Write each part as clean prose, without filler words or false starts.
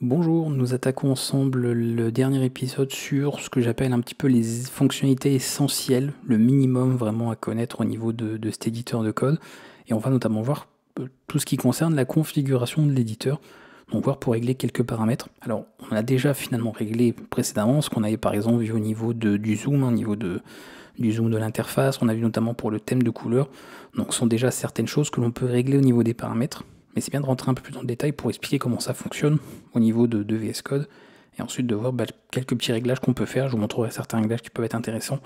Bonjour, nous attaquons ensemble le dernier épisode sur ce que j'appelle un petit peu les fonctionnalités essentielles, le minimum vraiment à connaître au niveau de cet éditeur de code. Et on va notamment voir tout ce qui concerne la configuration de l'éditeur, donc voir pour régler quelques paramètres. Alors on a déjà finalement réglé précédemment ce qu'on avait par exemple vu au niveau du zoom, au niveau du zoom de l'interface, on a vu notamment pour le thème de couleur, donc ce sont déjà certaines choses que l'on peut régler au niveau des paramètres. Mais c'est bien de rentrer un peu plus dans le détail pour expliquer comment ça fonctionne au niveau de VS Code, et ensuite de voir quelques petits réglages qu'on peut faire. Je vous montrerai certains réglages qui peuvent être intéressants.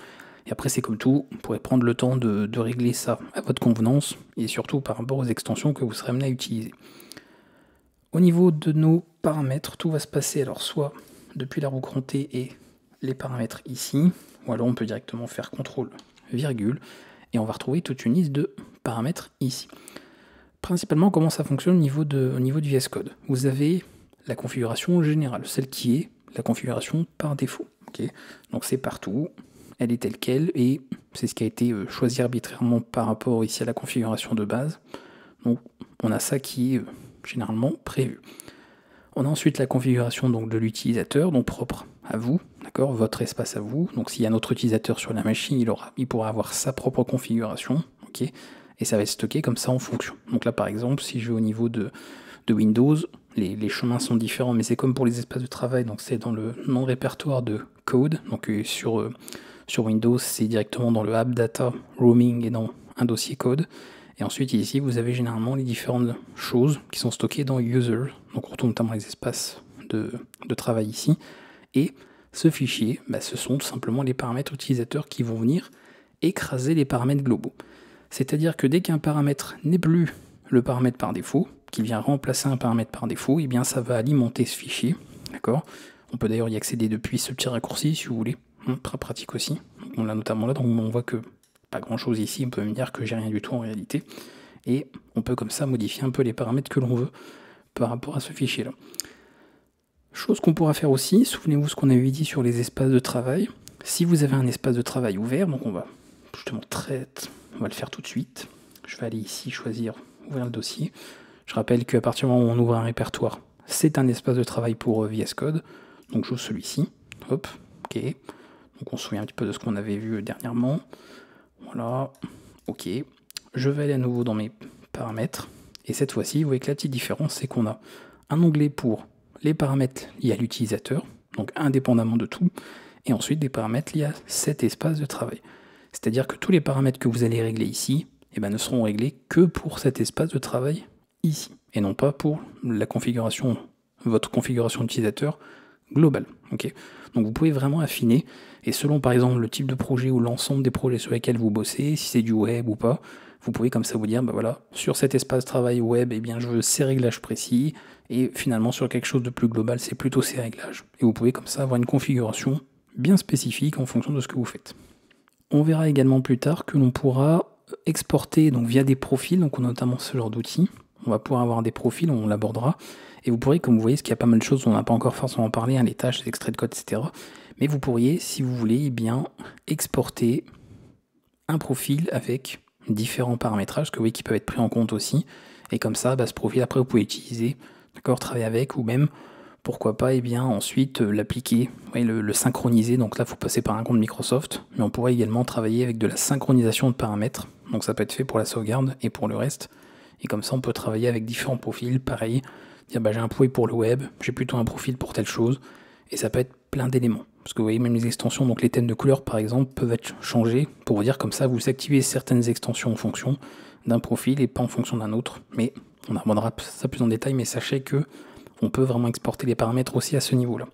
Et après c'est comme tout, vous pourrez prendre le temps de régler ça à votre convenance, et surtout par rapport aux extensions que vous serez amené à utiliser. Au niveau de nos paramètres, tout va se passer alors soit depuis la roue crantée et les paramètres ici, ou alors on peut directement faire CTRL, virgule, et on va retrouver toute une liste de paramètres ici. Principalement, comment ça fonctionne au niveau du VS Code. Vous avez la configuration générale, celle qui est la configuration par défaut. Okay, donc c'est partout, elle est telle qu'elle, et c'est ce qui a été choisi arbitrairement par rapport ici à la configuration de base. Donc on a ça qui est généralement prévu. On a ensuite la configuration donc, de l'utilisateur, donc propre à vous, d'accord, votre espace à vous. Donc s'il y a un autre utilisateur sur la machine, il pourra avoir sa propre configuration, ok, et ça va être stocké comme ça en fonction. Donc là par exemple, si je vais au niveau de Windows, les chemins sont différents, mais c'est comme pour les espaces de travail, donc c'est dans le non-répertoire de code, donc sur Windows, c'est directement dans le app data roaming et dans un dossier code. Et ensuite ici, vous avez généralement les différentes choses qui sont stockées dans user, donc on retrouve notamment les espaces de travail ici, et ce fichier, ce sont tout simplement les paramètres utilisateurs qui vont venir écraser les paramètres globaux. C'est-à-dire que dès qu'un paramètre n'est plus le paramètre par défaut, qui vient remplacer un paramètre par défaut, et bien ça va alimenter ce fichier, d'accord. On peut d'ailleurs y accéder depuis ce petit raccourci si vous voulez, très pratique aussi. On l'a notamment là, donc on voit que pas grand chose ici, on peut me dire que j'ai rien du tout en réalité, et on peut comme ça modifier un peu les paramètres que l'on veut par rapport à ce fichier là. Chose qu'on pourra faire aussi, souvenez-vous ce qu'on avait dit sur les espaces de travail. Si vous avez un espace de travail ouvert, donc on va justement on va le faire tout de suite. Je vais aller ici choisir ouvrir le dossier. Je rappelle qu'à partir du moment où on ouvre un répertoire, c'est un espace de travail pour VS Code. Donc j'ouvre celui-ci. Hop, ok. Donc on se souvient un petit peu de ce qu'on avait vu dernièrement. Voilà, ok. Je vais aller à nouveau dans mes paramètres. Et cette fois-ci, vous voyez que la petite différence, c'est qu'on a un onglet pour les paramètres liés à l'utilisateur, donc indépendamment de tout, et ensuite des paramètres liés à cet espace de travail. C'est-à-dire que tous les paramètres que vous allez régler ici ne seront réglés que pour cet espace de travail ici, et non pas pour la configuration, votre configuration utilisateur globale. Okay, donc vous pouvez vraiment affiner, et selon par exemple le type de projet ou l'ensemble des projets sur lesquels vous bossez, si c'est du web ou pas, vous pouvez comme ça vous dire, voilà, sur cet espace de travail web, je veux ces réglages précis, et finalement sur quelque chose de plus global, c'est plutôt ces réglages. Et vous pouvez comme ça avoir une configuration bien spécifique en fonction de ce que vous faites. On verra également plus tard que l'on pourra exporter donc via des profils, donc on a notamment ce genre d'outils. On va pouvoir avoir des profils, on l'abordera, et vous pourrez, comme vous voyez, ce qu'il y a pas mal de choses, on n'a pas encore forcément parlé, les tâches, les extraits de code, etc. Mais vous pourriez, si vous voulez, exporter un profil avec différents paramétrages que vous voyez qui peuvent être pris en compte aussi, et comme ça, ce profil après vous pouvez utiliser, d'accord, travailler avec, ou même pourquoi pas ensuite l'appliquer, le synchroniser. Donc là il faut passer par un compte Microsoft, mais on pourrait également travailler avec de la synchronisation de paramètres, donc ça peut être fait pour la sauvegarde et pour le reste, et comme ça on peut travailler avec différents profils, pareil, dire j'ai un profil pour le web, j'ai plutôt un profil pour telle chose, et ça peut être plein d'éléments, parce que vous voyez même les extensions, donc les thèmes de couleur par exemple peuvent être changés, pour vous dire comme ça vous activez certaines extensions en fonction d'un profil et pas en fonction d'un autre, mais on abordera ça plus en détail, mais sachez que on peut vraiment exporter les paramètres aussi à ce niveau-là.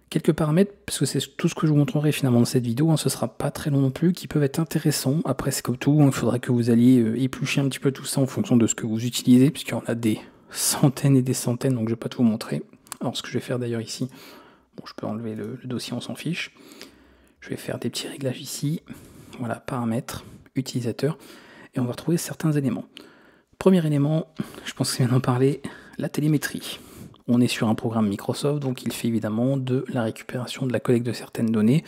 Quelques paramètres, parce que c'est tout ce que je vous montrerai finalement dans cette vidéo, ce sera pas très long non plus, qui peuvent être intéressants. Après c'est comme tout, il faudra que vous alliez éplucher un petit peu tout ça en fonction de ce que vous utilisez, puisqu'il y en a des centaines et des centaines, donc je vais pas tout vous montrer. Alors ce que je vais faire d'ailleurs ici, je peux enlever le dossier, on s'en fiche. Je vais faire des petits réglages ici, voilà, paramètres, utilisateur, et on va retrouver certains éléments. Premier élément, je pense que c'est bien d'en parler, la télémétrie. On est sur un programme Microsoft, donc il fait évidemment de la récupération, de la collecte de certaines données.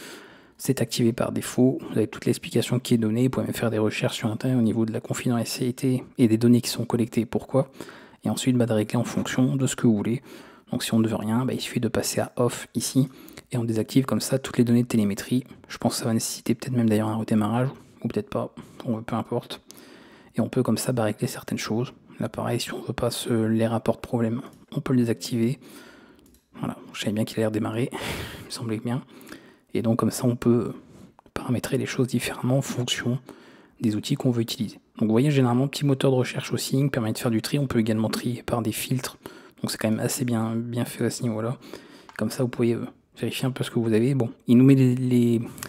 C'est activé par défaut, vous avez toute l'explication qui est donnée, vous pouvez même faire des recherches sur Internet au niveau de la confidentialité et des données qui sont collectées et pourquoi. Et ensuite de régler en fonction de ce que vous voulez. Donc si on ne veut rien, il suffit de passer à off ici, et on désactive comme ça toutes les données de télémétrie. Je pense que ça va nécessiter peut-être même d'ailleurs un redémarrage, ou peut-être pas, peu importe. Et on peut comme ça régler certaines choses. Là pareil, si on ne veut pas les rapports problème, on peut le désactiver. Voilà, je savais bien qu'il allait redémarrer, il me semblait bien. Et donc comme ça on peut paramétrer les choses différemment en fonction des outils qu'on veut utiliser. Donc vous voyez, généralement, petit moteur de recherche aussi qui permet de faire du tri. On peut également trier par des filtres. Donc c'est quand même assez bien fait à ce niveau-là. Comme ça, vous pouvez vérifier un peu ce que vous avez. Bon, il nous met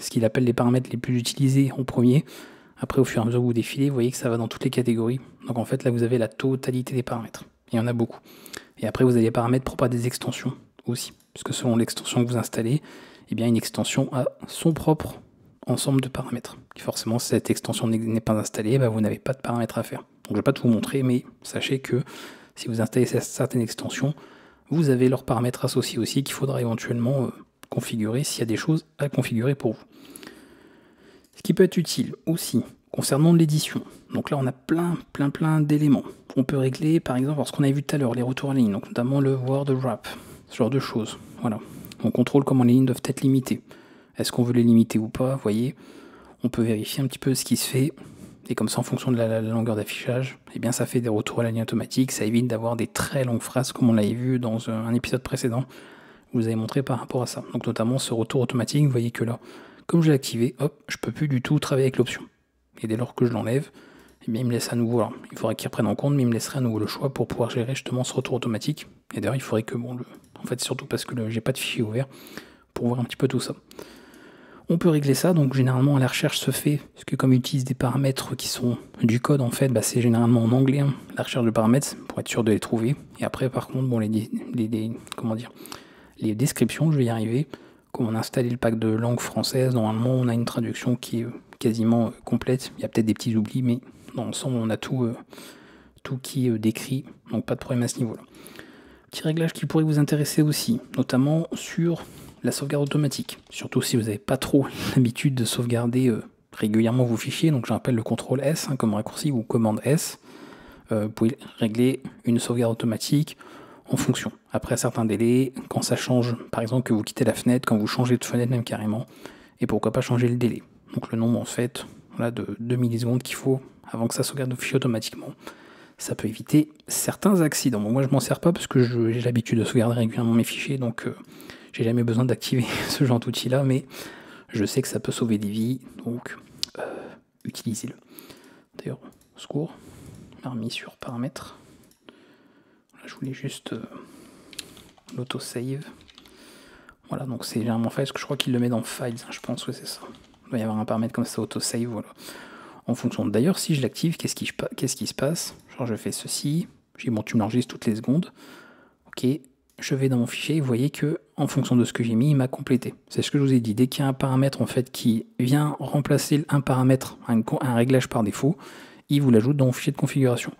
ce qu'il appelle les paramètres les plus utilisés en premier. Après, au fur et à mesure que vous défilez, vous voyez que ça va dans toutes les catégories. Donc en fait, là, vous avez la totalité des paramètres. Il y en a beaucoup. Et après, vous avez les paramètres propres à des extensions aussi. Parce que selon l'extension que vous installez, eh bien, une extension a son propre ensemble de paramètres. Et forcément, si cette extension n'est pas installée, vous n'avez pas de paramètres à faire. Donc je ne vais pas tout vous montrer, mais sachez que si vous installez certaines extensions, vous avez leurs paramètres associés aussi qu'il faudra éventuellement configurer s'il y a des choses à configurer pour vous. Ce qui peut être utile aussi concernant l'édition. Donc là, on a plein d'éléments. On peut régler, par exemple, ce qu'on avait vu tout à l'heure, les retours en ligne, donc notamment le word wrap, ce genre de choses. Voilà. On contrôle comment les lignes doivent être limitées. Est-ce qu'on veut les limiter ou pas? Vous voyez, on peut vérifier un petit peu ce qui se fait. Et comme ça, en fonction de la longueur d'affichage, eh bien, ça fait des retours à la ligne automatique. Ça évite d'avoir des très longues phrases, comme on l'avait vu dans un épisode précédent. Vous avez montré par rapport à ça. Donc notamment ce retour automatique, vous voyez que là, comme je l'ai activé, hop, je peux plus du tout travailler avec l'option. Et dès lors que je l'enlève, eh bien, il me laisse à nouveau. Alors, il faudrait qu'il reprenne en compte, mais il me laisserait à nouveau le choix pour pouvoir gérer justement ce retour automatique. Et d'ailleurs, il faudrait que en fait, surtout parce que j'ai pas de fichier ouvert pour voir un petit peu tout ça. On peut régler ça, donc généralement la recherche se fait, parce que comme ils utilisent des paramètres qui sont du code en fait, c'est généralement en anglais, la recherche de paramètres, pour être sûr de les trouver. Et après par contre, les descriptions, je vais y arriver, comme on a installé le pack de langue française, normalement on a une traduction qui est quasiment complète. Il y a peut-être des petits oublis, mais dans l'ensemble on a tout qui est décrit, donc pas de problème à ce niveau-là. Petit réglage qui pourrait vous intéresser aussi, notamment sur la sauvegarde automatique, surtout si vous n'avez pas trop l'habitude de sauvegarder régulièrement vos fichiers. Donc je rappelle le CTRL S comme raccourci ou commande S. Vous pouvez régler une sauvegarde automatique en fonction. Après certains délais, quand ça change, par exemple que vous quittez la fenêtre, quand vous changez de fenêtre même carrément, et pourquoi pas changer le délai. Donc le nombre en fait de 2 millisecondes qu'il faut avant que ça sauvegarde vos fichiers automatiquement. Ça peut éviter certains accidents. Bon, moi je m'en sers pas parce que j'ai l'habitude de sauvegarder régulièrement mes fichiers, donc j'ai jamais besoin d'activer ce genre d'outil là, mais je sais que ça peut sauver des vies, donc utilisez-le. D'ailleurs, au secours, m'a remis sur paramètres. Là, je voulais juste l'autosave. Voilà, donc c'est généralement fait, parce que je crois qu'il le met dans Files, je pense que c'est ça. Il doit y avoir un paramètre comme ça, autosave, voilà. En fonction. D'ailleurs, si je l'active, qu'est-ce qui se passe? Genre, je fais ceci, j'ai bon, tu m'enregistres toutes les secondes. Ok, je vais dans mon fichier, vous voyez que en fonction de ce que j'ai mis, il m'a complété. C'est ce que je vous ai dit. Dès qu'il y a un paramètre en fait qui vient remplacer un paramètre, un réglage par défaut, il vous l'ajoute dans mon fichier de configuration.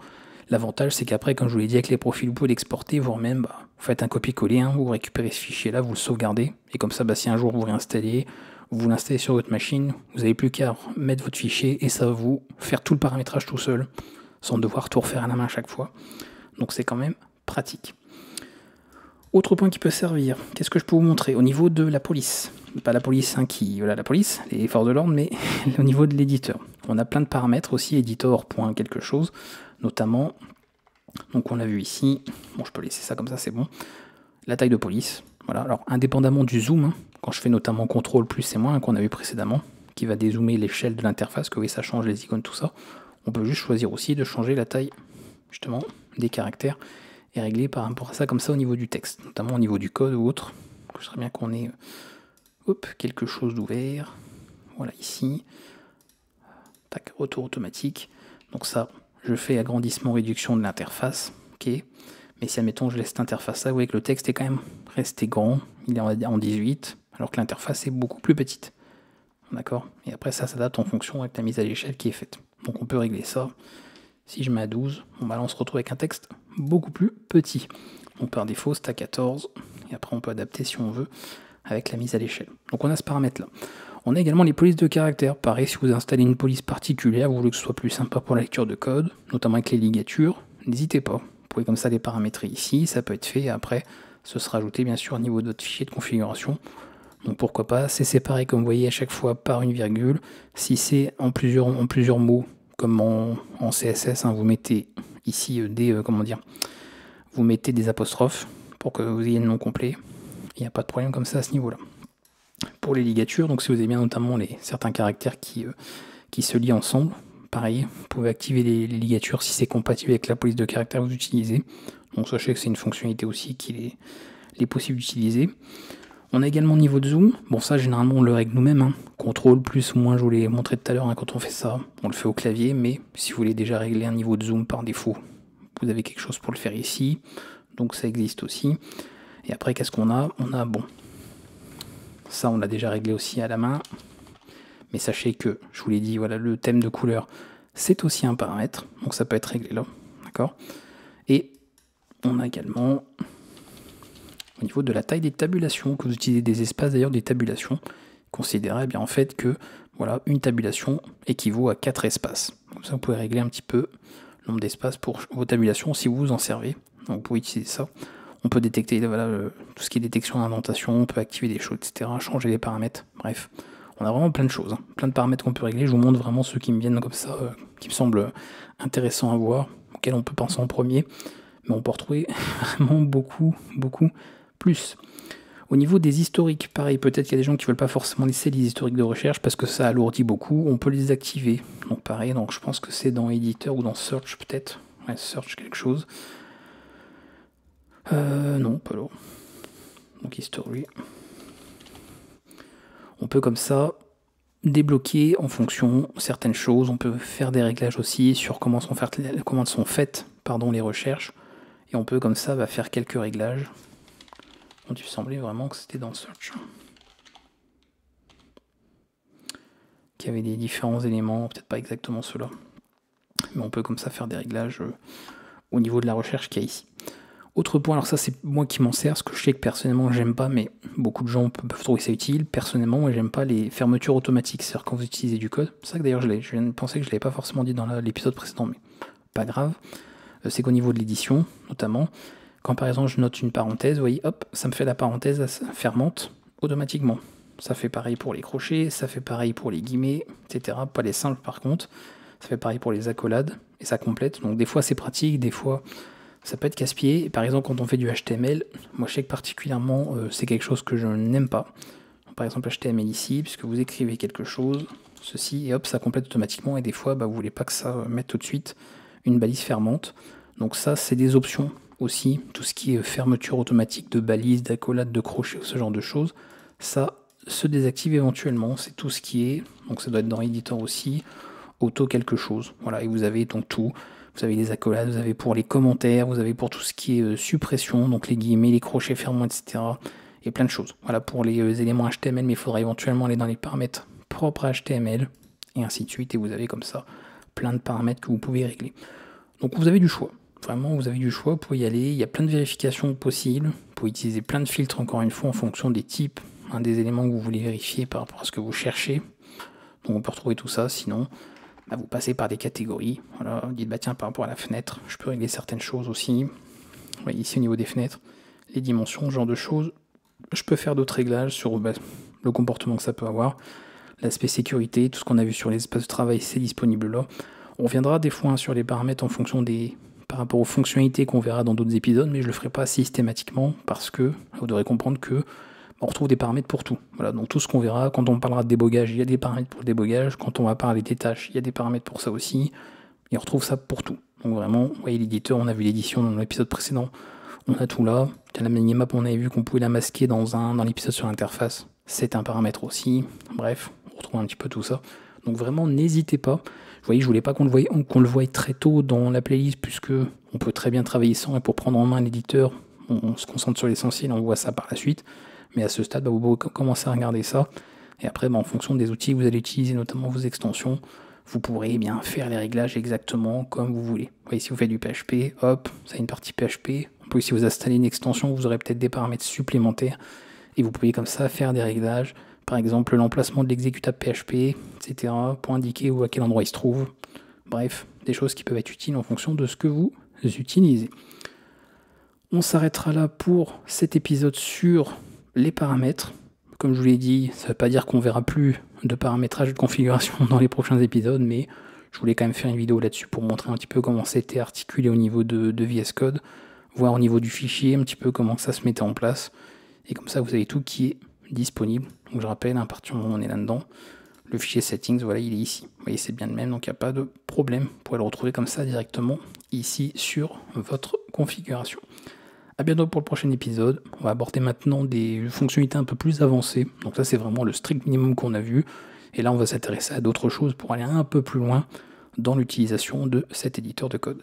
L'avantage, c'est qu'après, comme je vous l'ai dit, avec les profils, vous pouvez l'exporter, voire même, vous faites un copier-coller, vous récupérez ce fichier-là, vous le sauvegardez, et comme ça, si un jour vous réinstallez, vous l'installez sur votre machine, vous n'avez plus qu'à mettre votre fichier, et ça va vous faire tout le paramétrage tout seul, sans devoir tout refaire à la main à chaque fois. Donc c'est quand même pratique. Autre point qui peut servir, qu'est-ce que je peux vous montrer au niveau de la police? Pas la police la police, les forces de l'ordre, mais au niveau de l'éditeur. On a plein de paramètres aussi, editor point quelque chose, notamment, donc on l'a vu ici, bon je peux laisser ça comme ça, c'est bon, la taille de police, voilà, alors indépendamment du zoom, quand je fais notamment CTRL plus et moins qu'on a vu précédemment, qui va dézoomer l'échelle de l'interface, que oui ça change les icônes, tout ça, on peut juste choisir aussi de changer la taille, justement, des caractères, et régler par rapport à ça comme ça au niveau du texte, notamment au niveau du code ou autre. Je serais bien qu'on ait quelque chose d'ouvert, voilà ici, tac, retour automatique, donc ça, je fais agrandissement, réduction de l'interface, ok, mais si admettons je laisse cette interface là, vous voyez que le texte est quand même resté grand, il est en 18, alors que l'interface est beaucoup plus petite, d'accord, et après ça s'adapte en fonction avec la mise à l'échelle qui est faite, donc on peut régler ça. Si je mets à 12, là on se retrouve avec un texte beaucoup plus petit. Donc par défaut c'est à 14, et après on peut adapter si on veut avec la mise à l'échelle. Donc on a ce paramètre là. On a également les polices de caractère. Pareil, si vous installez une police particulière, vous voulez que ce soit plus sympa pour la lecture de code, notamment avec les ligatures, n'hésitez pas. Vous pouvez comme ça les paramétrer ici, ça peut être fait, après ce sera ajouté bien sûr au niveau de votre fichier de configuration. Donc pourquoi pas, c'est séparé comme vous voyez à chaque fois par une virgule. Si c'est en plusieurs mots, comme en CSS, hein, vous mettez ici vous mettez des apostrophes pour que vous ayez le nom complet. Il n'y a pas de problème comme ça à ce niveau-là. Pour les ligatures, donc si vous avez bien notamment certains caractères qui se lient ensemble, pareil, vous pouvez activer les ligatures si c'est compatible avec la police de caractères que vous utilisez. Donc sachez que c'est une fonctionnalité aussi qu'il est possible d'utiliser. On a également le niveau de zoom. Bon, ça généralement on le règle nous-mêmes. Hein. Contrôle plus ou moins, je vous l'ai montré tout à l'heure, hein, quand on fait ça, on le fait au clavier. Mais si vous voulez déjà régler un niveau de zoom par défaut, vous avez quelque chose pour le faire ici. Donc ça existe aussi. Et après, qu'est-ce qu'on a? On a, bon, ça on l'a déjà réglé aussi à la main. Mais sachez que, je vous l'ai dit, voilà, le thème de couleur, c'est aussi un paramètre. Donc ça peut être réglé là. D'accord? Et on a également, au niveau de la taille des tabulations, que vous utilisez des espaces d'ailleurs des tabulations, considérez bien en fait que voilà, une tabulation équivaut à 4 espaces. Comme ça vous pouvez régler un petit peu le nombre d'espaces pour vos tabulations si vous vous en servez. Donc vous pouvez utiliser ça. On peut détecter voilà, tout ce qui est détection d'indentation, on peut activer des choses, etc. Changer les paramètres, bref. On a vraiment plein de choses, hein, plein de paramètres qu'on peut régler. Je vous montre vraiment ceux qui me viennent comme ça, qui me semblent intéressants à voir, auxquels on peut penser en premier. Mais on peut retrouver vraiment beaucoup plus. Au niveau des historiques, pareil, peut-être qu'il y a des gens qui ne veulent pas forcément laisser les historiques de recherche parce que ça alourdit beaucoup, on peut les activer. Donc pareil, donc je pense que c'est dans Editor ou dans Search peut-être. Ouais, Search quelque chose. Non, pas là. Donc History. On peut comme ça débloquer en fonction de certaines choses. On peut faire des réglages aussi sur comment sont faites les recherches. Et on peut comme ça faire quelques réglages. Donc il semblait vraiment que c'était dans Search. Qu'il y avait des différents éléments, peut-être pas exactement ceux-là. Mais on peut comme ça faire des réglages au niveau de la recherche qu'il y a ici. Autre point, alors ça c'est moi qui m'en sers, ce que je sais que personnellement j'aime pas, mais beaucoup de gens peuvent trouver ça utile. Personnellement, moi j'aime pas les fermetures automatiques, c'est-à-dire quand vous utilisez du code. C'est ça que d'ailleurs je viens de penser que je l'avais pas forcément dit dans l'épisode précédent, mais pas grave. C'est qu'au niveau de l'édition, notamment, quand par exemple je note une parenthèse, vous voyez, hop, ça me fait la parenthèse, ça fermente automatiquement. Ça fait pareil pour les crochets, ça fait pareil pour les guillemets, etc. Pas les simples par contre. Ça fait pareil pour les accolades, et ça complète. Donc des fois c'est pratique, des fois ça peut être casse-pied. Par exemple, quand on fait du HTML, moi je sais que particulièrement c'est quelque chose que je n'aime pas. Par exemple, HTML ici, puisque vous écrivez quelque chose, ceci, et hop, ça complète automatiquement. Et des fois, vous voulez pas que ça mette tout de suite une balise fermante. Donc ça, c'est des options aussi. Tout ce qui est fermeture automatique de balises, d'accolades, de crochets, ce genre de choses, ça se désactive éventuellement. C'est tout ce qui est, donc ça doit être dans Editor aussi, auto quelque chose. Voilà, et vous avez donc tout. Vous avez les accolades, vous avez pour les commentaires, vous avez pour tout ce qui est suppression, donc les guillemets, les crochets fermants, etc. Et plein de choses. Voilà pour les éléments HTML, mais il faudra éventuellement aller dans les paramètres propres à HTML, et ainsi de suite. Et vous avez comme ça plein de paramètres que vous pouvez régler. Donc vous avez du choix. Vraiment, vous avez du choix, vous pouvez y aller. Il y a plein de vérifications possibles. Vous pouvez utiliser plein de filtres, encore une fois, en fonction des types, des éléments que vous voulez vérifier par rapport à ce que vous cherchez. Donc on peut retrouver tout ça, sinon vous passez par des catégories. Voilà, vous dites tiens, par rapport à la fenêtre, je peux régler certaines choses aussi. Ouais, ici au niveau des fenêtres, les dimensions, ce genre de choses. Je peux faire d'autres réglages sur le comportement que ça peut avoir. L'aspect sécurité, tout ce qu'on a vu sur les espaces de travail, c'est disponible là. On reviendra des fois sur les paramètres en fonction par rapport aux fonctionnalités qu'on verra dans d'autres épisodes, mais je le ferai pas systématiquement parce que vous devrez comprendre que on retrouve des paramètres pour tout. Voilà, donc tout ce qu'on verra, quand on parlera de débogage, il y a des paramètres pour le débogage. Quand on va parler des tâches, il y a des paramètres pour ça aussi. Et on retrouve ça pour tout. Donc vraiment, vous voyez l'éditeur, on a vu l'édition dans l'épisode précédent. On a tout là. La minimap, on avait vu qu'on pouvait la masquer dans l'épisode sur l'interface. C'est un paramètre aussi. Bref, on retrouve un petit peu tout ça. Donc vraiment, n'hésitez pas. Vous voyez, je voulais pas qu'on le voie très tôt dans la playlist, puisque on peut très bien travailler sans. Et pour prendre en main l'éditeur, on se concentre sur l'essentiel, on voit ça par la suite. Mais à ce stade, vous pouvez commencer à regarder ça. Et après, en fonction des outils que vous allez utiliser, notamment vos extensions, vous pourrez faire les réglages exactement comme vous voulez. Vous voyez, si vous faites du PHP, hop, ça a une partie PHP. On peut, si vous installez une extension, vous aurez peut-être des paramètres supplémentaires. Et vous pouvez comme ça faire des réglages. Par exemple, l'emplacement de l'exécutable PHP, etc. pour indiquer à quel endroit il se trouve. Bref, des choses qui peuvent être utiles en fonction de ce que vous utilisez. On s'arrêtera là pour cet épisode sur les paramètres. Comme je vous l'ai dit, ça ne veut pas dire qu'on verra plus de paramétrage et de configuration dans les prochains épisodes, mais je voulais quand même faire une vidéo là-dessus pour montrer un petit peu comment c'était articulé au niveau de VS Code, voir au niveau du fichier un petit peu comment ça se mettait en place. Et comme ça, vous avez tout qui est disponible. Donc je rappelle, à partir du moment où on est là-dedans, le fichier settings, voilà, il est ici. Vous voyez, c'est bien le même, donc il n'y a pas de problème. Vous pourrez le retrouver comme ça directement ici sur votre configuration. A bientôt pour le prochain épisode. On va aborder maintenant des fonctionnalités un peu plus avancées. Donc ça, c'est vraiment le strict minimum qu'on a vu. Et là, on va s'intéresser à d'autres choses pour aller un peu plus loin dans l'utilisation de cet éditeur de code.